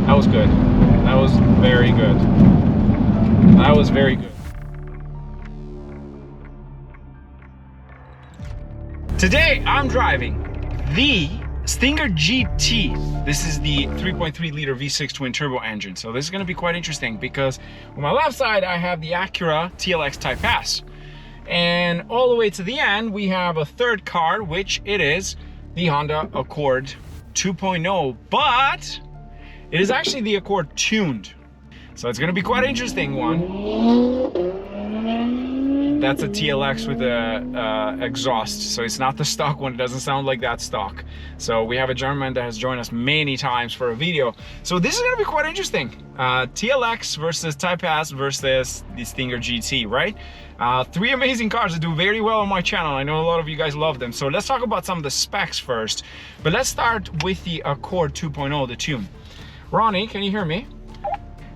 That was good. That was very good. That was very good. Today I'm driving the Stinger GT. This is the 3.3 liter V6 twin turbo engine. So this is going to be quite interesting because on my left side I have the Acura TLX Type S. And all the way to the end we have a third car, which it is the Honda Accord 2.0, but it is actually the Accord tuned. So it's going to be quite an interesting one. That's a TLX with a exhaust, so it's not the stock one. It doesn't sound like that stock. So we have a German that has joined us many times for a video. So this is going to be quite interesting. TLX versus Type S versus the Stinger GT, right? Three amazing cars that do very well on my channel. I know a lot of you guys love them. So let's talk about some of the specs first. But let's start with the Accord 2.0, the tune. Ronnie, can you hear me?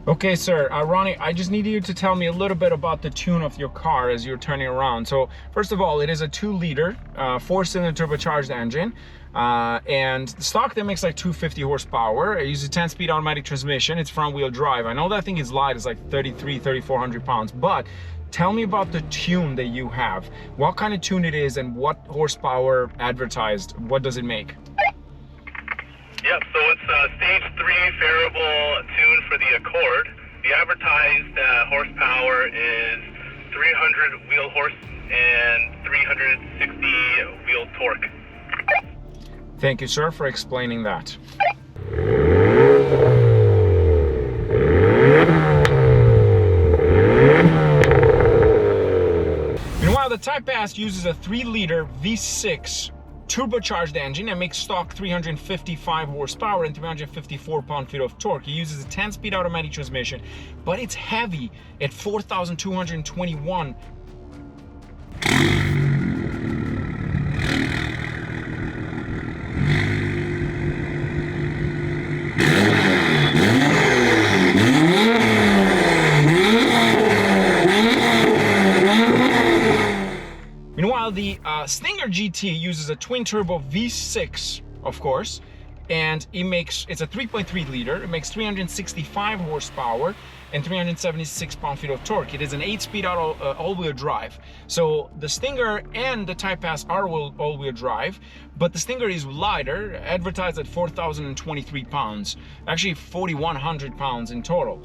Okay, sir. Ronnie, I just need you to tell me a little bit about the tune of your car as you're turning around. So first of all, it is a 2-liter, 4-cylinder turbocharged engine. And the stock that makes like 250 horsepower. It uses a 10-speed automatic transmission. It's front-wheel drive. I know that thing is light. It's like 3,400 pounds. But tell me about the tune that you have. What kind of tune it is and what horsepower advertised? What does it make? Yep, so it's a stage 3 variable tune for the Accord. The advertised horsepower is 300 wheel horse and 360 wheel torque. Thank you, sir, for explaining that. Meanwhile, the Type S uses a 3-liter V6 turbocharged engine that makes stock 355 horsepower and 354 pound-feet of torque. It uses a 10-speed automatic transmission, but it's heavy at 4,221. Meanwhile, the Stinger GT uses a twin-turbo V6, of course, and it's a 3.3 liter. It makes 365 horsepower and 376 pound-feet of torque. It is an 8-speed all-wheel drive. So the Stinger and the Type S are all-wheel drive, but the Stinger is lighter, advertised at 4,023 pounds. Actually, 4,100 pounds in total.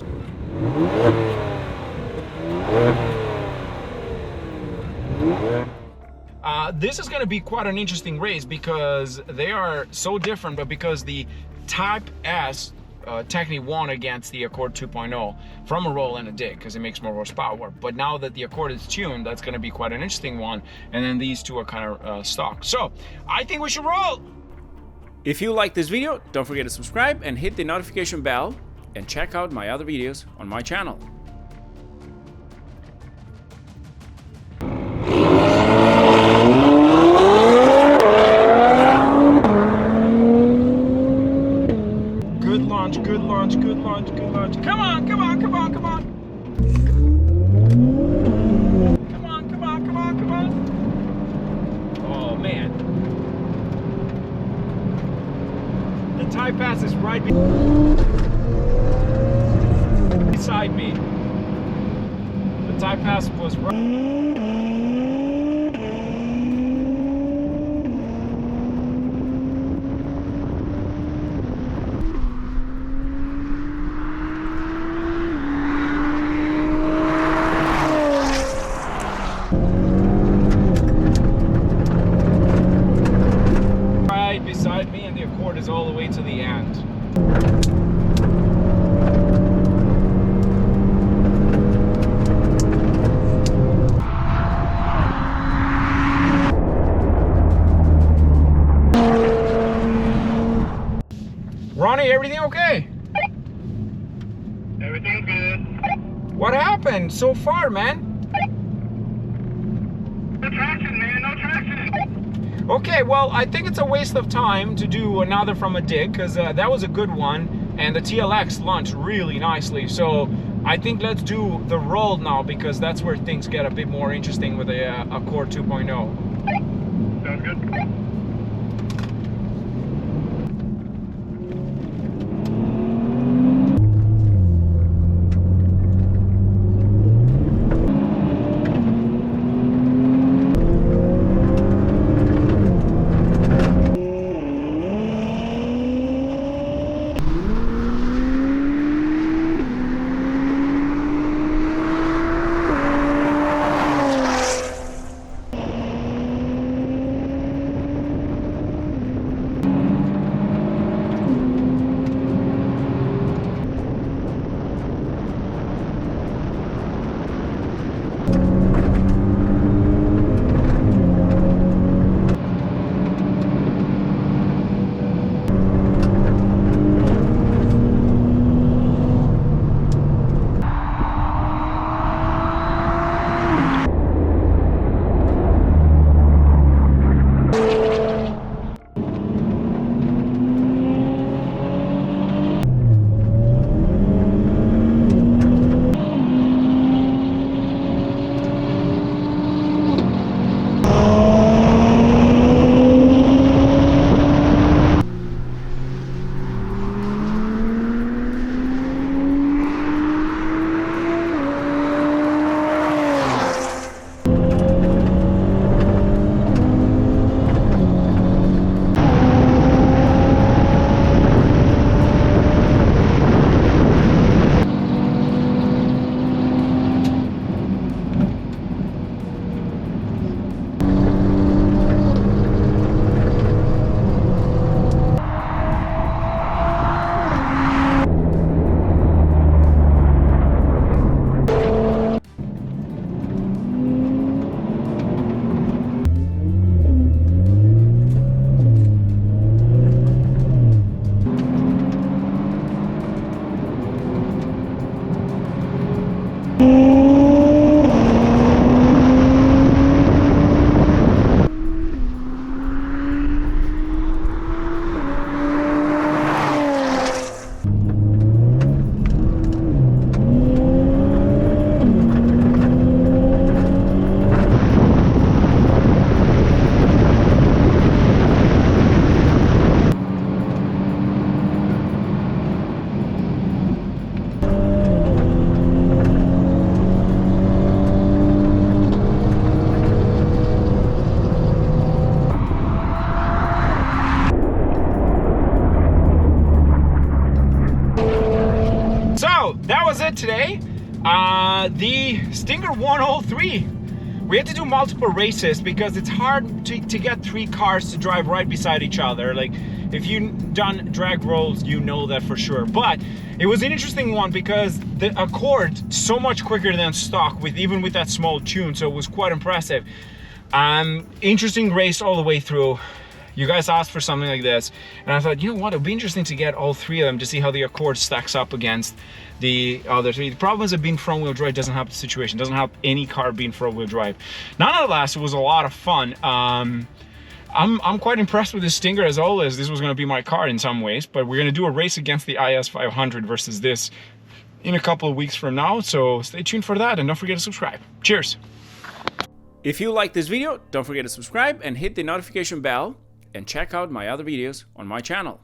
This is going to be quite an interesting race because they are so different, but because the Type S technically won against the Accord 2.0 from a roll and a dig because it makes more horsepower. But now that the Accord is tuned, that's going to be quite an interesting one. And then these two are kind of stock. So I think we should roll. If you like this video, don't forget to subscribe and hit the notification bell and check out my other videos on my channel. Good launch, good launch, good launch. Come on, come on, come on, come on. Come on, come on, come on, come on. Oh, man. The Type S is right beside me. The Type S was right. Beside me, and the Accord is all the way to the end. Ronnie, everything okay? Everything's good. What happened so far, man? No traction, man, no traction. Okay, well, I think it's a waste of time to do another from a dig because that was a good one and the TLX launched really nicely. So I think let's do the roll now because that's where things get a bit more interesting with the Accord 2.0. Sounds good. so that was it today. The Stinger 103. We had to do multiple races because it's hard to get 3 cars to drive right beside each other. Like, if you've done drag rolls, you know that for sure. But it was an interesting one because the Accord so much quicker than stock, even with that small tune, so it was quite impressive. Interesting race all the way through. You guys asked for something like this, and I thought, you know what, it'd be interesting to get all 3 of them to see how the Accord stacks up against the other 3. The problem is that being front-wheel drive doesn't help the situation, doesn't help any car being front-wheel drive. Nonetheless, it was a lot of fun. I'm quite impressed with this Stinger as always. This was going to be my car in some ways, but we're going to do a race against the IS 500 versus this in a couple of weeks from now, so stay tuned for that, and don't forget to subscribe. Cheers! If you like this video, don't forget to subscribe and hit the notification bell, and check out my other videos on my channel.